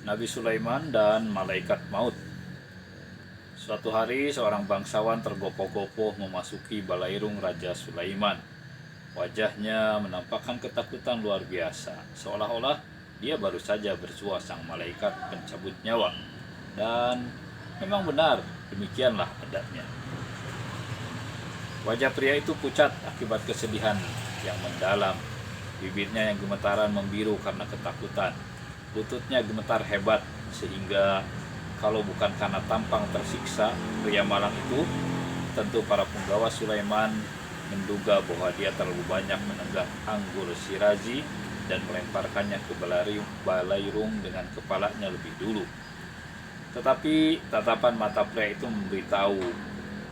Nabi Sulaiman dan Malaikat Maut. Suatu hari seorang bangsawan tergopoh-gopoh memasuki balairung Raja Sulaiman. Wajahnya menampakkan ketakutan luar biasa, seolah-olah dia baru saja bersua sang malaikat pencabut nyawa. Dan memang benar, demikianlah adanya. Wajah pria itu pucat akibat kesedihan yang mendalam. Bibirnya yang gemetaran membiru karena ketakutan. Lututnya gemetar hebat sehingga kalau bukan karena tampang tersiksa pria malang itu, tentu para penggawa Sulaiman menduga bahwa dia terlalu banyak menenggak anggur Sirazi dan melemparkannya ke balairung dengan kepalanya lebih dulu. Tetapi tatapan mata pria itu memberitahu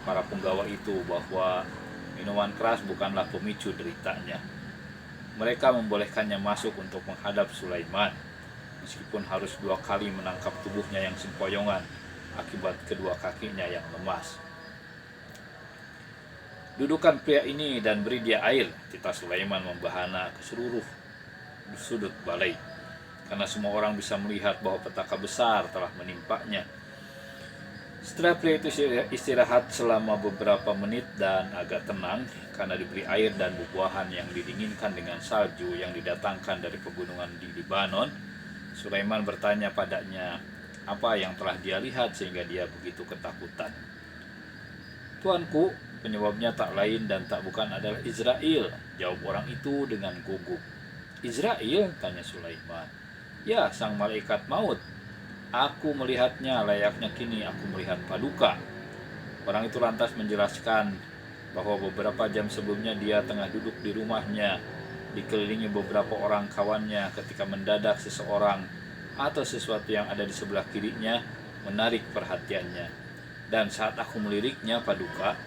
para penggawa itu bahwa minuman keras bukanlah pemicu deritanya. Mereka membolehkannya masuk untuk menghadap Sulaiman, meskipun harus 2 kali menangkap tubuhnya yang sempoyongan akibat kedua kakinya yang lemas. Dudukan pria ini dan beri dia air, titah Sulaiman membahana ke seluruh sudut balai, karena semua orang bisa melihat bahwa petaka besar telah menimpanya. Setelah pria itu istirahat selama beberapa menit dan agak tenang karena diberi air dan buah-buahan yang didinginkan dengan salju yang didatangkan dari pegunungan di Libanon, Sulaiman bertanya padanya apa yang telah dia lihat sehingga dia begitu ketakutan. Tuanku, penyebabnya tak lain dan tak bukan adalah Israel, jawab orang itu dengan gugup. Israel? Tanya Sulaiman. Ya, sang malaikat maut. Aku melihatnya layaknya kini aku melihat Paduka. Orang itu lantas menjelaskan bahwa beberapa jam sebelumnya dia tengah duduk di rumahnya, dikelilingi beberapa orang kawannya ketika mendadak seseorang atau sesuatu yang ada di sebelah kirinya menarik perhatiannya. Dan saat aku meliriknya, Paduka,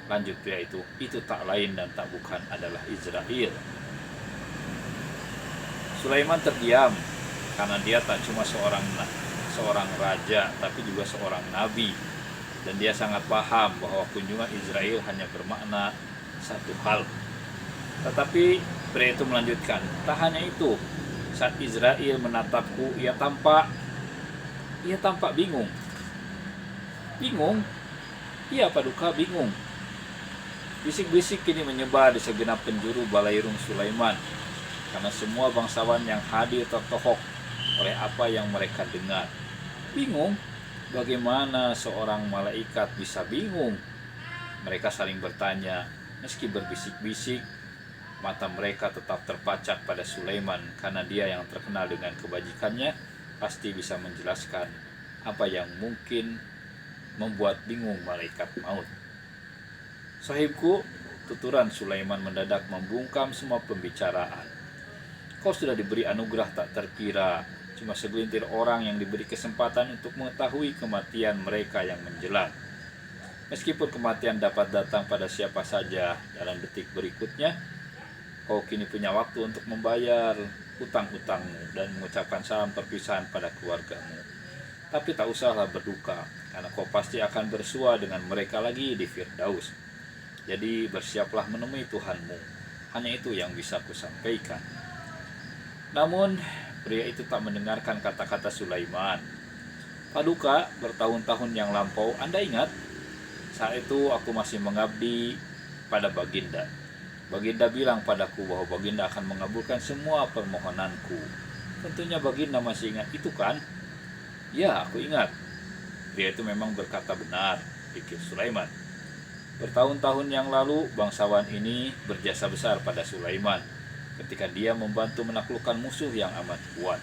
lanjut pria itu tak lain dan tak bukan adalah Israel. Sulaiman terdiam karena dia tak cuma seorang raja tapi juga seorang nabi, dan dia sangat paham bahwa kunjungan Israel hanya bermakna satu hal. Tetapi pria itu melanjutkan, tak hanya itu, saat Israel menatapku ia tampak bingung. Bingung? Iya, Paduka, bingung. Bisik-bisik kini menyebar di segenap penjuru balairung Sulaiman karena semua bangsawan yang hadir tertohok oleh apa yang mereka dengar. Bingung? Bagaimana seorang malaikat bisa bingung? Mereka saling bertanya, meski berbisik-bisik, mata mereka tetap terpacak pada Sulaiman karena dia yang terkenal dengan kebajikannya pasti bisa menjelaskan apa yang mungkin membuat bingung malaikat maut. Sahibku, tuturan Sulaiman mendadak membungkam semua pembicaraan. Kau sudah diberi anugerah tak terkira, cuma segelintir orang yang diberi kesempatan untuk mengetahui kematian mereka yang menjelang. Meskipun kematian dapat datang pada siapa saja dalam detik berikutnya, kau kini punya waktu untuk membayar hutang-hutangmu dan mengucapkan salam perpisahan pada keluargamu. Tapi tak usahlah berduka, karena kau pasti akan bersua dengan mereka lagi di Firdaus. Jadi bersiaplah menemui Tuhanmu. Hanya itu yang bisa kusampaikan. Namun pria itu tak mendengarkan kata-kata Sulaiman. Paduka, bertahun-tahun yang lampau, Anda ingat? Saat itu aku masih mengabdi pada Baginda. Baginda bilang padaku bahwa Baginda akan mengabulkan semua permohonanku. Tentunya Baginda masih ingat itu kan? Ya, aku ingat. Pria itu memang berkata benar, pikir Sulaiman. Bertahun-tahun yang lalu bangsawan ini berjasa besar pada Sulaiman ketika dia membantu menaklukkan musuh yang amat kuat.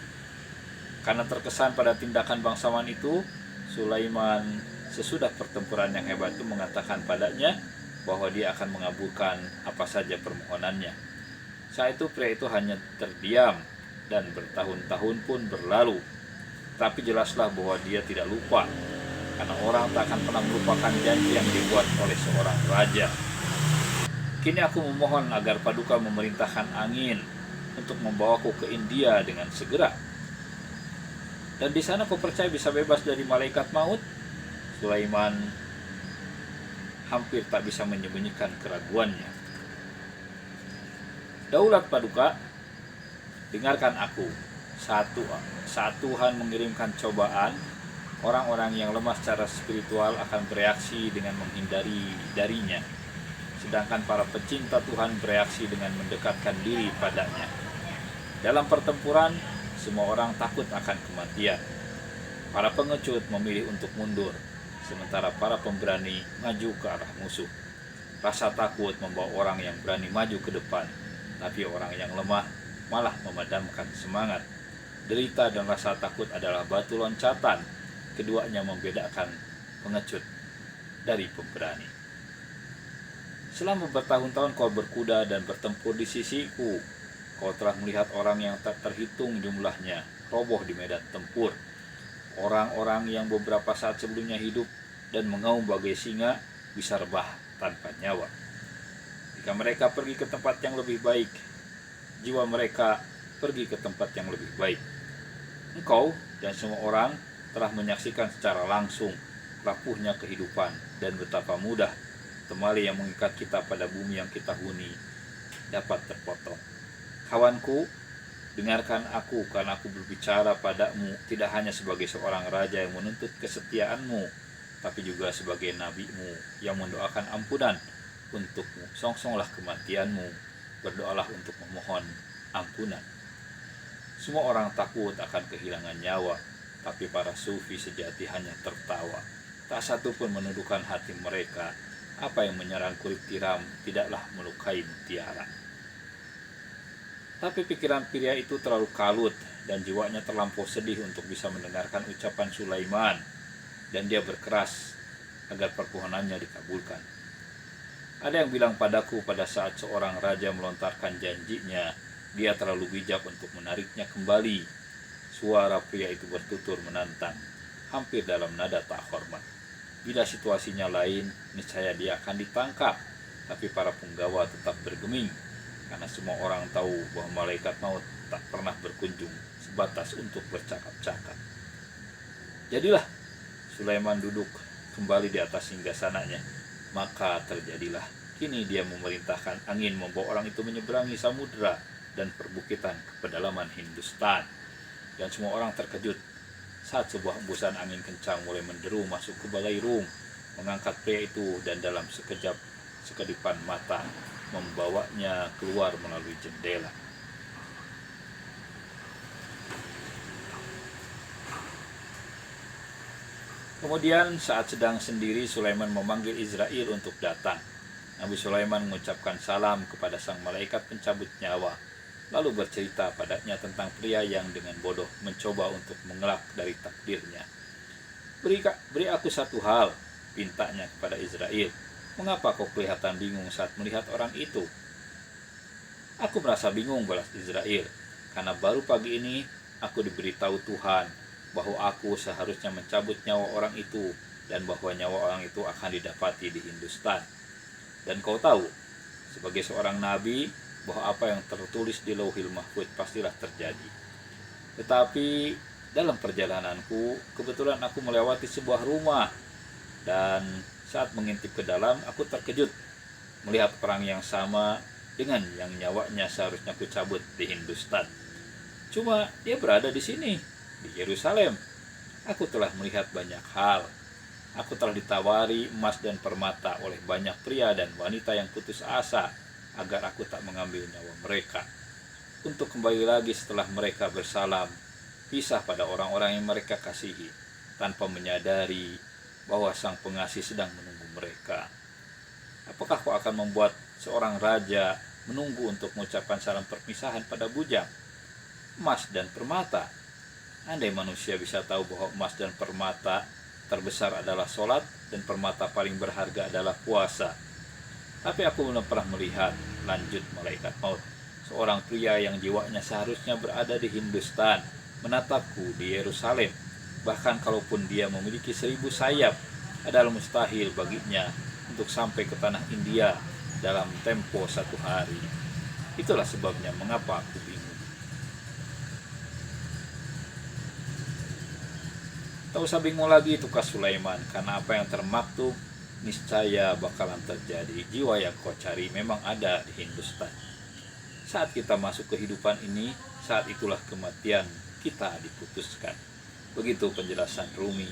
Karena terkesan pada tindakan bangsawan itu, Sulaiman sesudah pertempuran yang hebat itu mengatakan padanya bahwa dia akan mengabulkan apa saja permohonannya. Saat itu pria itu hanya terdiam dan bertahun-tahun pun berlalu. Tapi jelaslah bahwa dia tidak lupa, karena orang tak akan pernah melupakan janji yang dibuat oleh seorang raja. Kini aku memohon agar Paduka memerintahkan angin untuk membawaku ke India dengan segera. Dan di sana kau percaya bisa bebas dari malaikat maut? Sulaiman hampir tak bisa menyembunyikan keraguannya. Daulat Paduka, dengarkan aku. saat Tuhan mengirimkan cobaan, orang-orang yang lemah secara spiritual akan bereaksi dengan menghindari darinya, sedangkan para pecinta Tuhan bereaksi dengan mendekatkan diri padanya. Dalam pertempuran, semua orang takut akan kematian. Para pengecut memilih untuk mundur, sementara para pemberani maju ke arah musuh. Rasa takut membawa orang yang berani maju ke depan, tapi orang yang lemah malah memadamkan semangat. Derita dan rasa takut adalah batu loncatan. Keduanya membedakan pengecut dari pemberani. Selama bertahun-tahun kau berkuda dan bertempur di sisiku. Kau telah melihat orang yang tak terhitung jumlahnya roboh di medan tempur. Orang-orang yang beberapa saat sebelumnya hidup dan mengaum bagai singa bisa rebah tanpa nyawa. Jika mereka pergi ke tempat yang lebih baik, jiwa mereka pergi ke tempat yang lebih baik. Engkau dan semua orang telah menyaksikan secara langsung rapuhnya kehidupan dan betapa mudah temali yang mengikat kita pada bumi yang kita huni dapat terpotong. Kawanku, dengarkan aku karena aku berbicara padamu tidak hanya sebagai seorang raja yang menuntut kesetiaanmu, tapi juga sebagai nabimu yang mendoakan ampunan untukmu. Songsonglah kematianmu, berdoalah untuk memohon ampunan. Semua orang takut akan kehilangan nyawa, tapi para sufi sejati hanya tertawa. Tak satu pun menundukkan hati mereka. Apa yang menyerang kulit tiram tidaklah melukai mutiara. Tapi pikiran pria itu terlalu kalut dan jiwanya terlampau sedih untuk bisa mendengarkan ucapan Sulaiman, dan dia berkeras agar permohonannya dikabulkan. Ada yang bilang padaku pada saat seorang raja melontarkan janjinya, dia terlalu bijak untuk menariknya kembali. Suara pria itu bertutur menantang, hampir dalam nada tak hormat. Bila situasinya lain, niscaya dia akan ditangkap, tapi para penggawa tetap bergeming, karena semua orang tahu bahwa malaikat maut tak pernah berkunjung sebatas untuk bercakap-cakap. Jadilah Sulaiman duduk kembali di atas singgasananya. Maka terjadilah. Kini dia memerintahkan angin membawa orang itu menyeberangi samudera dan perbukitan ke pedalaman Hindustan. Dan semua orang terkejut saat sebuah embusan angin kencang mulai menderu masuk ke Balairung, mengangkat pria itu dan dalam sekedipan mata membawanya keluar melalui jendela. Kemudian saat sedang sendiri, Sulaiman memanggil Israel untuk datang. Nabi Sulaiman mengucapkan salam kepada sang malaikat pencabut nyawa, lalu bercerita padanya tentang pria yang dengan bodoh mencoba untuk mengelak dari takdirnya. Beri aku satu hal, pintanya kepada Israel. Mengapa kau kelihatan bingung saat melihat orang itu? Aku merasa bingung, balas Israel, karena baru pagi ini aku diberitahu Tuhan bahwa aku seharusnya mencabut nyawa orang itu dan bahwa nyawa orang itu akan didapati di Hindustan. Dan kau tahu, sebagai seorang nabi, bahwa apa yang tertulis di Lauhil Mahfuz pastilah terjadi. Tetapi dalam perjalananku, kebetulan aku melewati sebuah rumah, dan saat mengintip ke dalam, aku terkejut melihat orang yang sama dengan yang nyawanya seharusnya aku cabut di Hindustan. Cuma dia berada di sini, di Yerusalem. Aku telah melihat banyak hal. Aku telah ditawari emas dan permata oleh banyak pria dan wanita yang putus asa agar aku tak mengambil nyawa mereka, untuk kembali lagi setelah mereka bersalam, pisah pada orang-orang yang mereka kasihi, tanpa menyadari bahwa sang pengasih sedang menunggu mereka. Apakah kau akan membuat seorang raja menunggu untuk mengucapkan salam perpisahan pada bujang? Emas dan permata. Andai manusia bisa tahu bahwa emas dan permata terbesar adalah sholat dan permata paling berharga adalah puasa. Tapi aku belum pernah melihat, lanjut malaikat maut, seorang pria yang jiwanya seharusnya berada di Hindustan, menatapku di Yerusalem. Bahkan kalaupun dia memiliki 1000 sayap, adalah mustahil baginya untuk sampai ke tanah India dalam tempo 1 hari. Itulah sebabnya mengapa aku bingung. Tak usah bingung lagi, tukas Sulaiman, karena apa yang termaktub niscaya bakalan terjadi. Jiwa yang kau cari memang ada di Hindustan. Saat kita masuk kehidupan ini, saat itulah kematian kita diputuskan. Begitu penjelasan Rumi.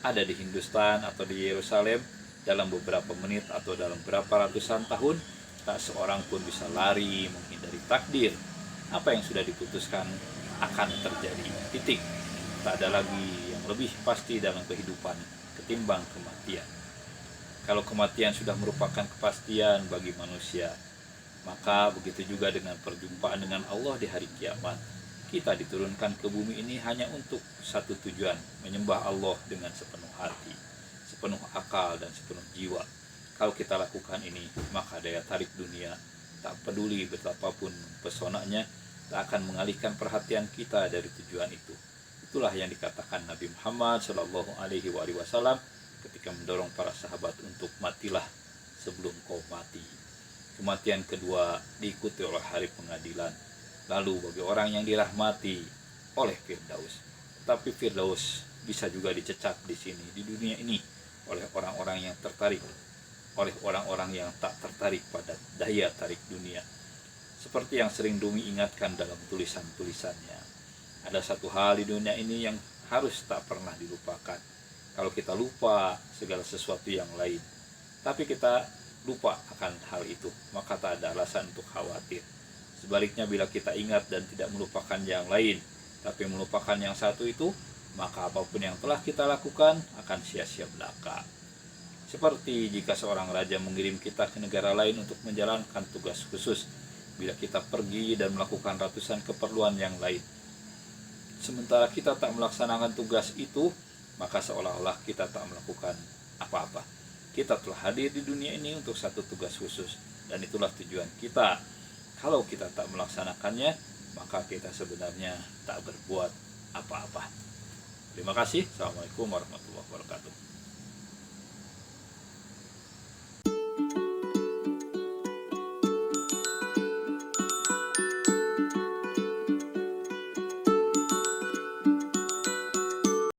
Ada di Hindustan atau di Yerusalem, dalam beberapa menit atau dalam berapa ratusan tahun, tak seorang pun bisa lari menghindari takdir. Apa yang sudah diputuskan akan terjadi. Titik. Tak ada lagi yang lebih pasti dalam kehidupan ketimbang kematian. Kalau kematian sudah merupakan kepastian bagi manusia, maka begitu juga dengan perjumpaan dengan Allah di hari kiamat. Kita diturunkan ke bumi ini hanya untuk satu tujuan, menyembah Allah dengan sepenuh hati, sepenuh akal dan sepenuh jiwa. Kalau kita lakukan ini, maka daya tarik dunia, tak peduli betapapun pesonanya, tak akan mengalihkan perhatian kita dari tujuan itu. Itulah yang dikatakan Nabi Muhammad Shallallahu Alaihi Wasallam ketika mendorong para sahabat untuk matilah sebelum kau mati. Kematian kedua diikuti oleh hari pengadilan. Lalu bagi orang yang dirahmati oleh Firdaus. Tapi Firdaus bisa juga dicecap di sini, di dunia ini, oleh orang-orang yang tertarik, oleh orang-orang yang tak tertarik pada daya tarik dunia. Seperti yang sering Rumi ingatkan dalam tulisan-tulisannya. Ada satu hal di dunia ini yang harus tak pernah dilupakan. Kalau kita lupa segala sesuatu yang lain, tapi kita lupa akan hal itu, maka tak ada alasan untuk khawatir. Sebaliknya bila kita ingat dan tidak melupakan yang lain, tapi melupakan yang satu itu, maka apapun yang telah kita lakukan akan sia-sia belaka. Seperti jika seorang raja mengirim kita ke negara lain untuk menjalankan tugas khusus, bila kita pergi dan melakukan ratusan keperluan yang lain. Sementara kita tak melaksanakan tugas itu, maka seolah-olah kita tak melakukan apa-apa. Kita telah hadir di dunia ini untuk satu tugas khusus, dan itulah tujuan kita. Kalau kita tak melaksanakannya, maka kita sebenarnya tak berbuat apa-apa. Terima kasih. Assalamualaikum warahmatullahi wabarakatuh.